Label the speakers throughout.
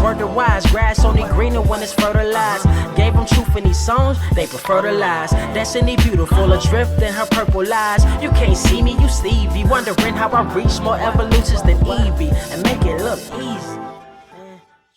Speaker 1: word to wise. Grass only greener when it's fertilized. Gave them truth in these songs, they prefer to lies. Destiny beautiful, adrift in her purple lies. You can't see me, you Stevie. Wondering how I reach more evolutions than Evie and make it look easy.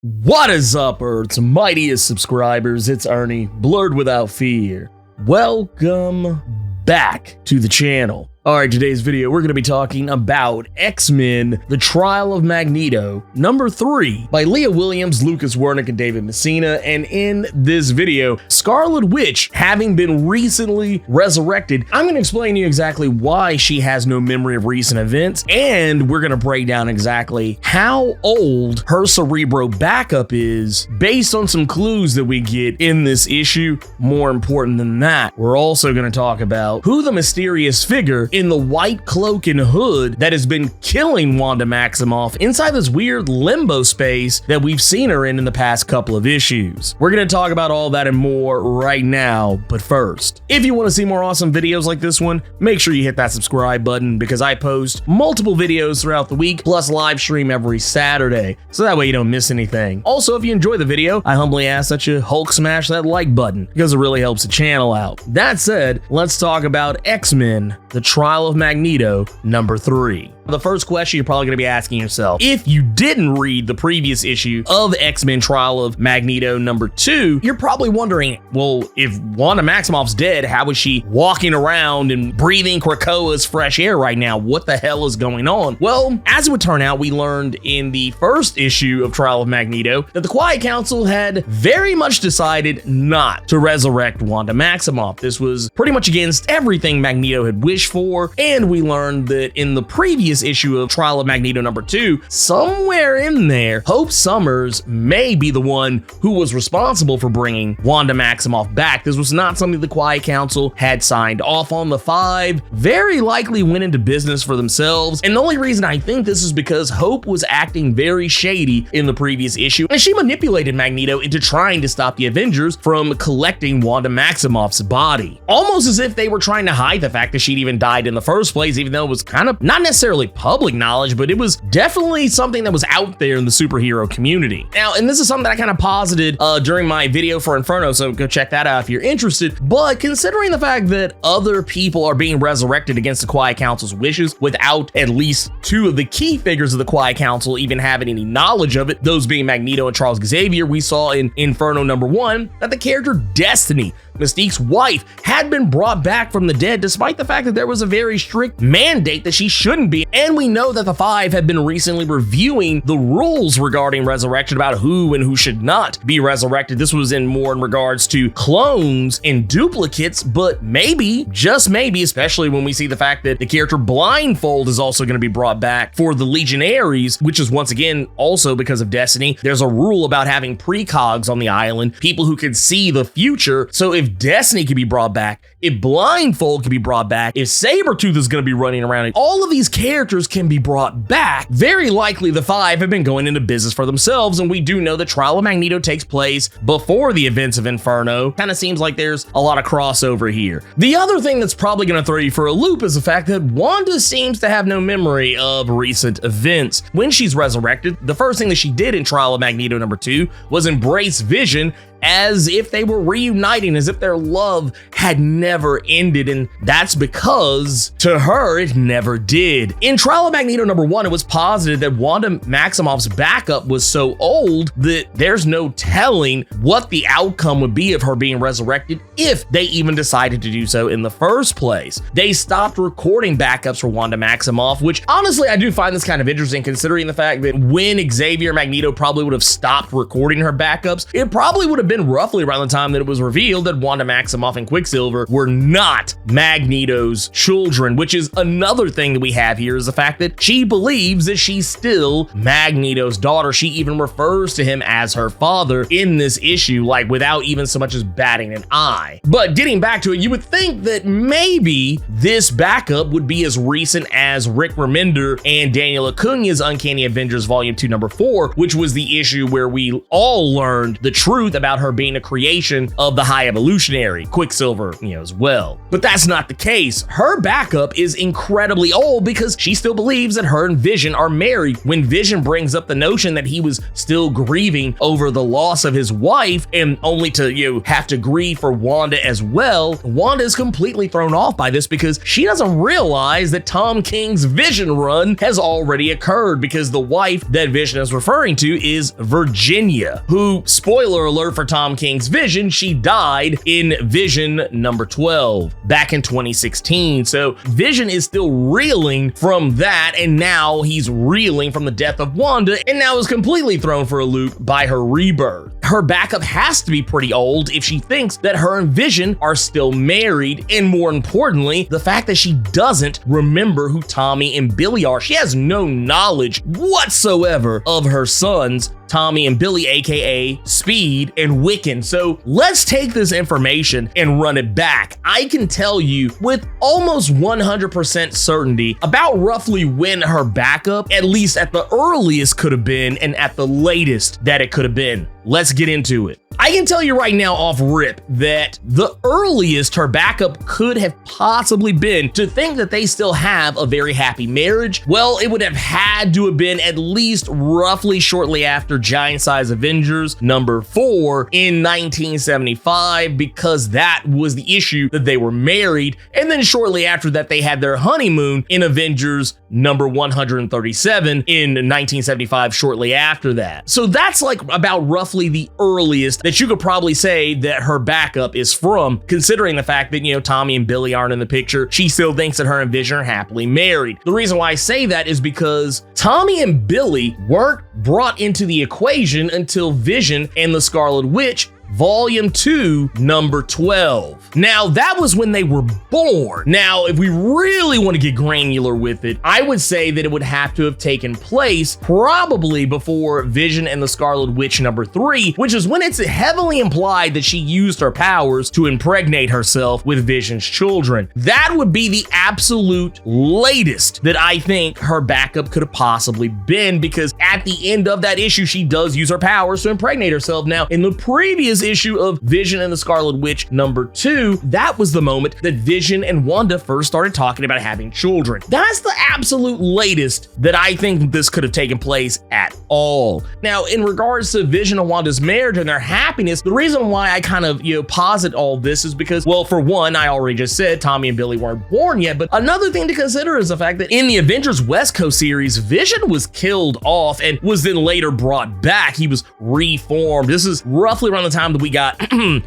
Speaker 2: What is up, Earth's mightiest subscribers? It's Ernie, Blerd without fear. Welcome back to the channel. Alright, today's video, we're going to be talking about X-Men, The Trial of Magneto, number 3, by Leah Williams, Lucas Wernick, and David Messina. And in this video, Scarlet Witch, having been recently resurrected, I'm going to explain to you exactly why she has no memory of recent events, and we're going to break down exactly how old her Cerebro backup is based on some clues that we get in this issue. More important than that, we're also going to talk about who the mysterious figure in the white cloak and hood that has been killing Wanda Maximoff inside this weird limbo space that we've seen her in the past couple of issues. We're going to talk about all that and more right now, but first, if you want to see more awesome videos like this one, make sure you hit that subscribe button because I post multiple videos throughout the week, plus live stream every Saturday, so that way you don't miss anything. Also, if you enjoy the video, I humbly ask that you Hulk smash that like button because it really helps the channel out. That said, let's talk about X-Men, The Trial of Magneto, number 3. The first question you're probably going to be asking yourself, if you didn't read the previous issue of X-Men Trial of Magneto number 2, you're probably wondering, well, if Wanda Maximoff's dead, how is she walking around and breathing Krakoa's fresh air right now? What the hell is going on? Well, as it would turn out, we learned in the first issue of Trial of Magneto that the Quiet Council had very much decided not to resurrect Wanda Maximoff. This was pretty much against everything Magneto had wished for, and we learned that in the previous issue of Trial of Magneto number 2, somewhere in there, Hope Summers may be the one who was responsible for bringing Wanda Maximoff back. This was not something the Quiet Council had signed off on. The 5 very likely went into business for themselves, and the only reason I think this is because Hope was acting very shady in the previous issue, and she manipulated Magneto into trying to stop the Avengers from collecting Wanda Maximoff's body. Almost as if they were trying to hide the fact that she'd even died in the first place, even though it was kind of not necessarily public knowledge, but it was definitely something that was out there in the superhero community. Now, and this is something that I kind of posited during my video for Inferno, so go check that out if you're interested. But considering the fact that other people are being resurrected against the Quiet Council's wishes without at least 2 of the key figures of the Quiet Council even having any knowledge of it, those being Magneto and Charles Xavier, we saw in Inferno number 1 that the character Destiny, Mystique's wife, had been brought back from the dead despite the fact that there was a very strict mandate that she shouldn't be. And we know that the 5 have been recently reviewing the rules regarding resurrection about who and who should not be resurrected. This was in regards to clones and duplicates, but maybe, just maybe, especially when we see the fact that the character Blindfold is also going to be brought back for the Legionaries, which is once again also because of Destiny. There's a rule about having precogs on the island, people who can see the future. So if Destiny can be brought back, if Blindfold can be brought back, if Sabretooth is going to be running around, all of these characters can be brought back. Very likely the 5 have been going into business for themselves, and we do know the Trial of Magneto takes place before the events of Inferno. Kind of seems like there's a lot of crossover here. The other thing that's probably going to throw you for a loop is the fact that Wanda seems to have no memory of recent events. When she's resurrected, the first thing that she did in Trial of Magneto number 2 was embrace Vision as if they were reuniting, as if their love had never ended, and that's because to her it never did. In Trial of Magneto number 1, it was posited that Wanda Maximoff's backup was so old that there's no telling what the outcome would be of her being resurrected if they even decided to do so in the first place. They stopped recording backups for Wanda Maximoff, which honestly I do find this kind of interesting considering the fact that when Xavier Magneto probably would have stopped recording her backups, it probably would have been roughly around the time that it was revealed that Wanda Maximoff and Quicksilver were not Magneto's children, which is another thing that we have here is the fact that she believes that she's still Magneto's daughter. She even refers to him as her father in this issue, like without even so much as batting an eye. But getting back to it, you would think that maybe this backup would be as recent as Rick Remender and Daniel Acuña's Uncanny Avengers Volume 2 number 4, which was the issue where we all learned the truth about her being a creation of the High Evolutionary. Quicksilver, is as well. But that's not the case. Her backup is incredibly old because she still believes that her and Vision are married. When Vision brings up the notion that he was still grieving over the loss of his wife and only to, have to grieve for Wanda as well, Wanda is completely thrown off by this because she doesn't realize that Tom King's Vision run has already occurred, because the wife that Vision is referring to is Virginia, who, spoiler alert for Tom King's Vision, she died in Vision number 12 back in 2016. So Vision is still reeling from that, and now he's reeling from the death of Wanda, and now is completely thrown for a loop by her rebirth. Her backup has to be pretty old if she thinks that her and Vision are still married, and more importantly, the fact that she doesn't remember who Tommy and Billy are. She has no knowledge whatsoever of her sons, Tommy and Billy, aka Speed and Wiccan. So let's take this information and run it back. I can tell you with almost 100% certainty about roughly when her backup, at least at the earliest, could have been, and at the latest that it could have been. Let's get into it. I can tell you right now off rip that the earliest her backup could have possibly been to think that they still have a very happy marriage, well, it would have had to have been at least roughly shortly after Giant Size Avengers number 4 in 1975, because that was the issue that they were married, and then shortly after that they had their honeymoon in Avengers number 137 in 1975 shortly after that. So that's like about roughly the earliest that you could probably say that her backup is from, considering the fact that, Tommy and Billy aren't in the picture. She still thinks that her and Vision are happily married. The reason why I say that is because Tommy and Billy weren't brought into the equation until Vision and the Scarlet Witch Volume 2, number 12. Now, that was when they were born. Now, if we really want to get granular with it, I would say that it would have to have taken place probably before Vision and the Scarlet Witch number 3, which is when it's heavily implied that she used her powers to impregnate herself with Vision's children. That would be the absolute latest that I think her backup could have possibly been, because at the end of that issue, she does use her powers to impregnate herself. Now, in the previous issue of Vision and the Scarlet Witch number 2, that was the moment that Vision and Wanda first started talking about having children. That's the absolute latest that I think this could have taken place at all. Now, in regards to Vision and Wanda's marriage and their happiness, the reason why I kind of, posit all this is because, well, for one, I already just said Tommy and Billy weren't born yet, but another thing to consider is the fact that in the Avengers West Coast series, Vision was killed off and was then later brought back. He was reformed. This is roughly around the time that we got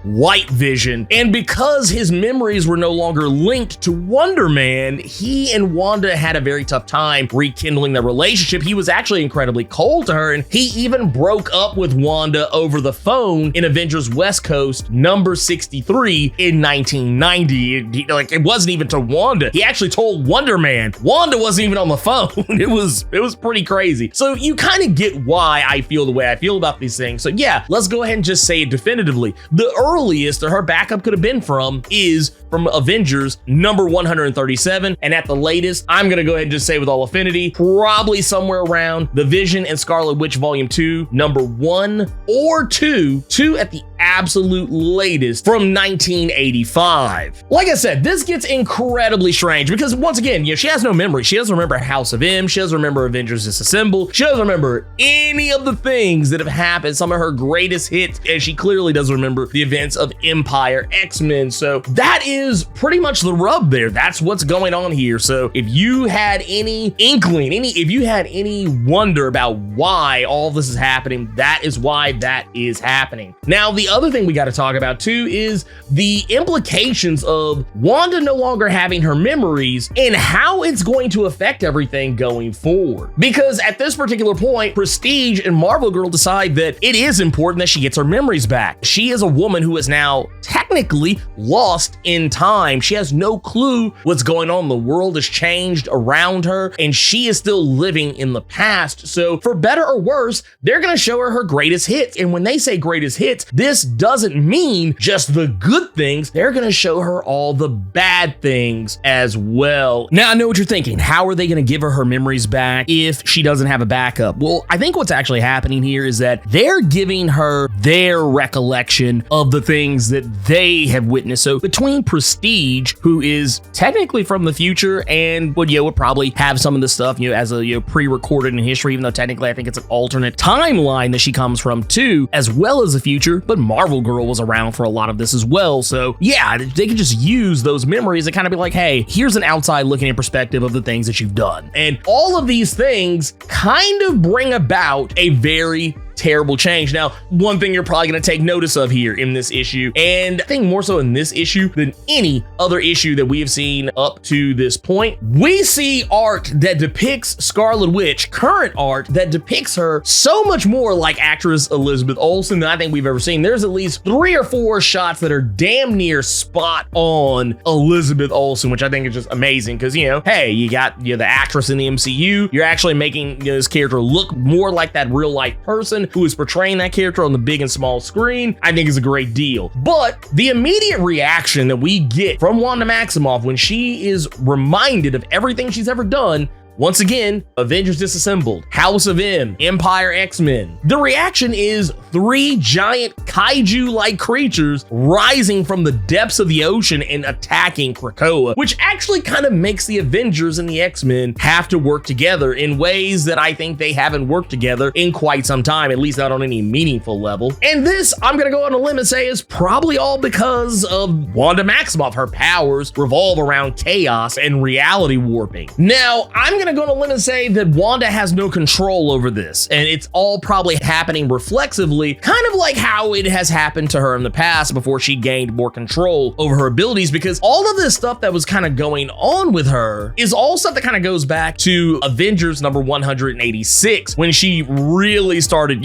Speaker 2: White Vision, and because his memories were no longer linked to Wonder Man, he and Wanda had a very tough time rekindling their relationship. He was actually incredibly cold to her, and he even broke up with Wanda over the phone in Avengers West Coast number 63 in 1990. It wasn't even to Wanda. He actually told Wonder Man. Wanda wasn't even on the phone. It was pretty crazy. So you kind of get why I feel the way I feel about these things. So yeah, let's go ahead and just say it definitively. The earliest that her backup could have been from is from Avengers number 137, and at the latest, I'm gonna go ahead and just say with all affinity, probably somewhere around the Vision and Scarlet Witch Volume 2, number 1 or 2 at the absolute latest from 1985. Like I said, this gets incredibly strange because once again, she has no memory. She doesn't remember House of M. She doesn't remember Avengers Disassemble. She doesn't remember any of the things that have happened, some of her greatest hits, and she clearly doesn't remember the events of Empire, X-Men. So that is pretty much the rub there. That's what's going on here. So if you had any inkling, if you had any wonder about why all this is happening, that is why that is happening. Now, the other thing we got to talk about too is the implications of Wanda no longer having her memories and how it's going to affect everything going forward. Because at this particular point, Prestige and Marvel Girl decide that it is important that she gets her memories back. She is a woman who is now technically lost in time. She has no clue what's going on. The world has changed around her and she is still living in the past. So for better or worse, they're going to show her greatest hits. And when they say greatest hits, this this doesn't mean just the good things. They're gonna show her all the bad things as well. Now, I know what you're thinking. How are they gonna give her memories back if she doesn't have a backup? Well, I think what's actually happening here is that they're giving her their recollection of the things that they have witnessed. So between Prestige, who is technically from the future and would probably have some of this stuff, as a pre-recorded in history, even though technically I think it's an alternate timeline that she comes from too, as well as the future, but Marvel Girl was around for a lot of this as well. So yeah, they could just use those memories and kind of be like, hey, here's an outside looking in perspective of the things that you've done. And all of these things kind of bring about a very terrible change. Now, one thing you're probably going to take notice of here in this issue, and I think more so in this issue than any other issue that we have seen up to this point, we see art that depicts Scarlet Witch, current art that depicts her so much more like actress Elizabeth Olsen than I think we've ever seen. There's at least 3 or 4 shots that are damn near spot on Elizabeth Olsen, which I think is just amazing because, hey, you got the actress in the MCU, you're actually making this character look more like that real life person who is portraying that character on the big and small screen. I think is a great deal. But the immediate reaction that we get from Wanda Maximoff when she is reminded of everything she's ever done, once again, Avengers Disassembled, House of M, Empire X-Men. The reaction is 3 giant kaiju-like creatures rising from the depths of the ocean and attacking Krakoa, which actually kind of makes the Avengers and the X-Men have to work together in ways that I think they haven't worked together in quite some time, at least not on any meaningful level. And this, I'm gonna go on a limb and say, is probably all because of Wanda Maximoff. Her powers revolve around chaos and reality warping. Now, I'm gonna go on a limb and say that Wanda has no control over this, and it's all probably happening reflexively, kind of like how it has happened to her in the past before she gained more control over her abilities, because all of this stuff that was kind of going on with her is all stuff that kind of goes back to Avengers number 186, when she really started,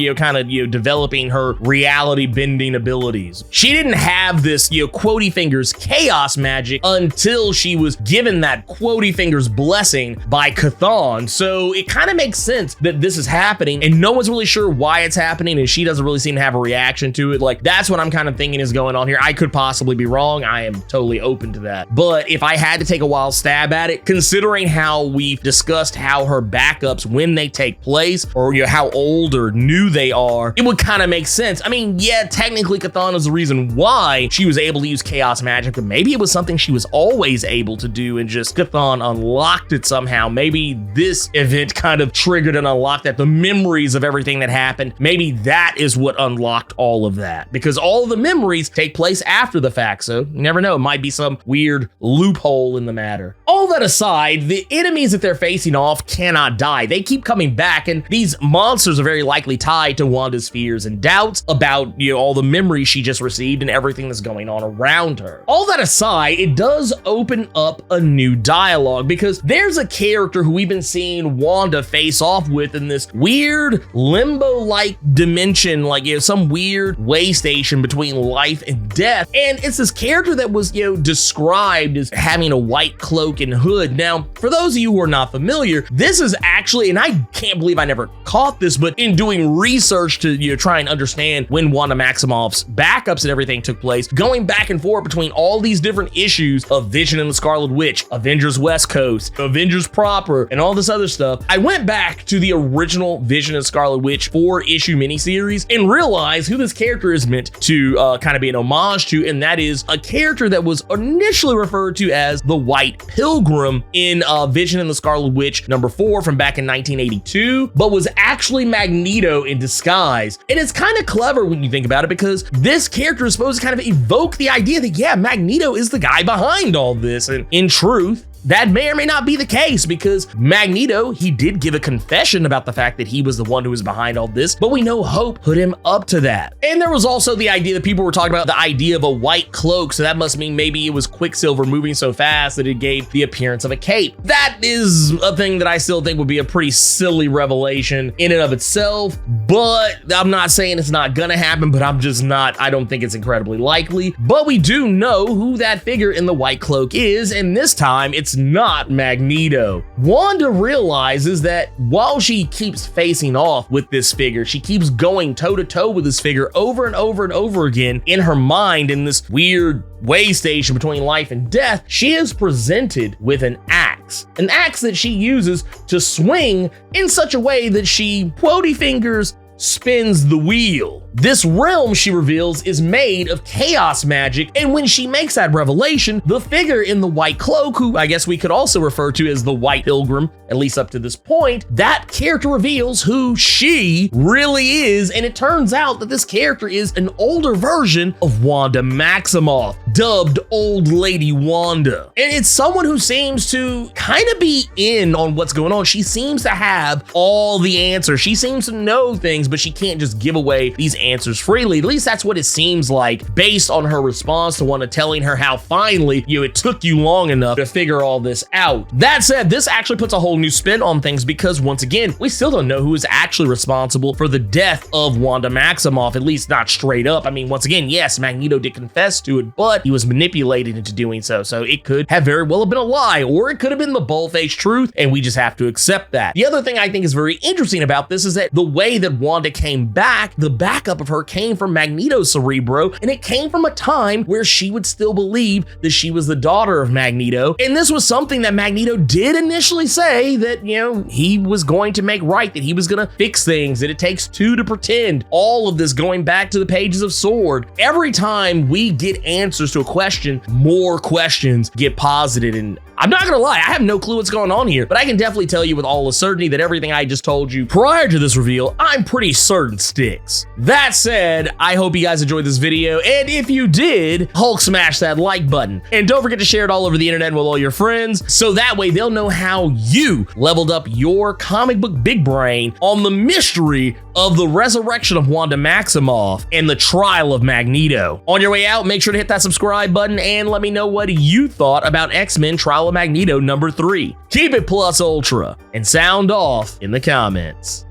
Speaker 2: developing her reality bending abilities. She didn't have this, quotey fingers chaos magic until she was given that quotey fingers blessing by Chthon. So it kind of makes sense that this is happening and no one's really sure why it's happening, and she doesn't really seem to have a reaction to it. Like, that's what I'm kind of thinking is going on here. I could possibly be wrong. I am totally open to that. But if I had to take a wild stab at it, considering how we've discussed how her backups, when they take place, or how old or new they are, it would kind of make sense. I mean, yeah, technically Chthon is the reason why she was able to use chaos magic, but maybe it was something she was always able to do and just Chthon unlocked it somehow. Maybe this event kind of triggered and unlocked that. The memories of everything that happened, maybe that is what unlocked all of that, because all of the memories take place after the fact. So you never know, it might be some weird loophole in the matter. All that aside, the enemies that they're facing off cannot die. They keep coming back, and these monsters are very likely tied to Wanda's fears and doubts about all the memories she just received and everything that's going on around her. All that aside, it does open up a new dialogue, because there's a character who we've been seeing Wanda face off with in this weird limbo-like dimension, like some weird way station between life and death. And it's this character that was described as having a white cloak and hood. Now, for those of you who are not familiar, this is actually, and I can't believe I never caught this, but in doing research to try and understand when Wanda Maximoff's backups and everything took place, going back and forth between all these different issues of Vision and the Scarlet Witch, Avengers West Coast, Avengers proper, and all this other stuff, I went back to the original Vision and Scarlet Witch 4-issue miniseries and realized who this character is meant to kind of be an homage to, and that is a character that was initially referred to as the White Pilgrim in Vision and the Scarlet Witch number 4 from back in 1982, but was actually Magneto in disguise. And it's kind of clever when you think about it, because this character is supposed to kind of evoke the idea that, yeah, Magneto is the guy behind all this, and in truth, that may or may not be the case, because Magneto, he did give a confession about the fact that he was the one who was behind all this, but we know Hope put him up to that. And there was also the idea that people were talking about, the idea of a white cloak, so that must mean maybe it was Quicksilver moving so fast that it gave the appearance of a cape. That is a thing that I still think would be a pretty silly revelation in and of itself, but I'm not saying it's not gonna happen, but I don't think it's incredibly likely. But we do know who that figure in the white cloak is, and this time it's it's not Magneto. Wanda realizes that while she keeps facing off with this figure, she keeps going toe-to-toe with this figure over and over and over again in her mind in this weird way station between life and death, she is presented with an axe that she uses to swing in such a way that she, quotey fingers, spins the wheel. This realm, she reveals, is made of chaos magic, and when she makes that revelation, the figure in the white cloak, who I guess we could also refer to as the White Pilgrim, at least up to this point, that character reveals who she really is, and it turns out that this character is an older version of Wanda Maximoff, dubbed Old Lady Wanda. And it's someone who seems to kind of be in on what's going on. She seems to have all the answers. She seems to know things, but she can't just give away these answers freely. At least that's what it seems like based on her response to Wanda telling her how finally, it took you long enough to figure all this out. That said, this actually puts a whole new spin on things because once again, we still don't know who is actually responsible for the death of Wanda Maximoff, at least not straight up. I mean, once again, yes, Magneto did confess to it, but he was manipulated into doing so. So it could have very well have been a lie, or it could have been the bull-faced truth, and we just have to accept that. The other thing I think is very interesting about this is that the way that Wanda came back, the backup of her came from Magneto's cerebro, and it came from a time where she would still believe that she was the daughter of Magneto. And this was something that Magneto did initially say that, he was going to make right, that he was going to fix things, that it takes two to pretend. All of this going back to the pages of S.W.O.R.D. Every time we get answers to a question, more questions get posited. And I'm not gonna lie, I have no clue what's going on here, but I can definitely tell you with all the certainty that everything I just told you prior to this reveal, I'm pretty certain sticks. That said, I hope you guys enjoyed this video, and if you did, Hulk smash that like button. And don't forget to share it all over the internet with all your friends, so that way they'll know how you leveled up your comic book big brain on the mystery of the resurrection of Wanda Maximoff and the trial of Magneto. On your way out, make sure to hit that subscribe button and let me know what you thought about X-Men Trial of Magneto #3. Keep it plus ultra and sound off in the comments.